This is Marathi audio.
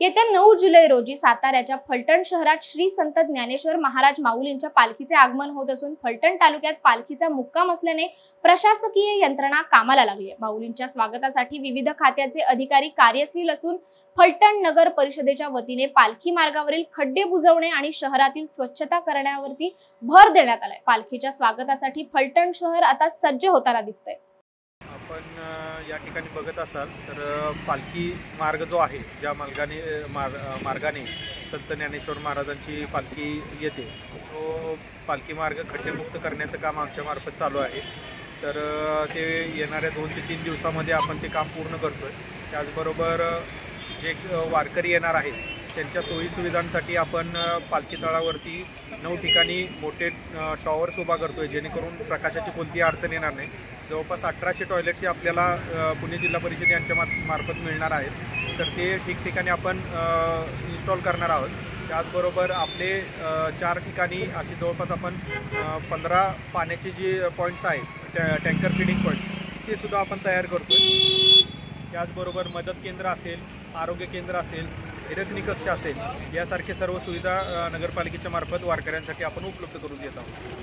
येत्या 9 जुलै रोजी साताऱ्याच्या फलटण शहरात श्री संत ज्ञानेश्वर महाराज माऊलींच्या पालखीचे आगमन होत असून फलटण तालुक्यात पालखीचा मुक्काम असल्याने प्रशासकीय यंत्रणा कामाला लागली आहे। माऊलींच्या स्वागतासाठी विविध खात्याचे अधिकारी कार्यशील असून फलटण नगर परिषदेच्या वतीने पालखी मार्गावरील खड्डे बुजवणे आणि शहरातील स्वच्छता करण्यावरती भर देण्यात आलाय। पालखीच्या स्वागतासाठी फलटण शहर आता सज्ज होताना दिसतंय। आपण या ठिकाणी बघत असाल तर पालखी मार्ग जो आहे, ज्या मार्गाने संत ज्ञानेश्वर महाराजांची पालखी येते, तो पालखी मार्ग खड्डेमुक्त करण्याचं काम आमच्या मार्फत चालू आहे। तर ते येणाऱ्या 2 ते 3 दिवसामध्ये आपण ते काम पूर्ण करतोय। त्याचबरोबर जे वारकरी येणार आहेत त्यांच्या सोयीसुविधांसाठी आपण पालखी तळावरती 9 ठिकाणी मोठे टॉवर्स उभा करतोय, जेणेकरून प्रकाशाची कोणतीही अडचण येणार नाही। जवळपास 1800 टॉयलेट्स आपल्याला पुणे जिल्हा परिषद यांच्या मार्फत मिळणार आहेत। तर ते ठिकठिकाणी आपण इन्स्टॉल करणार आहोत। त्याचबरोबर आपले 4 ठिकाणी अशी जवळपास आपण 15 पाण्याचे जे पॉईंट्स आहेत, टँकर फिडिंग पॉईंट्स, ते सुद्धा आपण तयार करतोय। त्याचबरोबर मदत केंद्र असेल, आरोग्य केंद्र असेल, हिरकणी कक्ष असेल, यासारखे सर्व सुविधा नगरपालिकेच्या मार्फत वारकऱ्यांसाठी आपण उपलब्ध करून देत आहोत।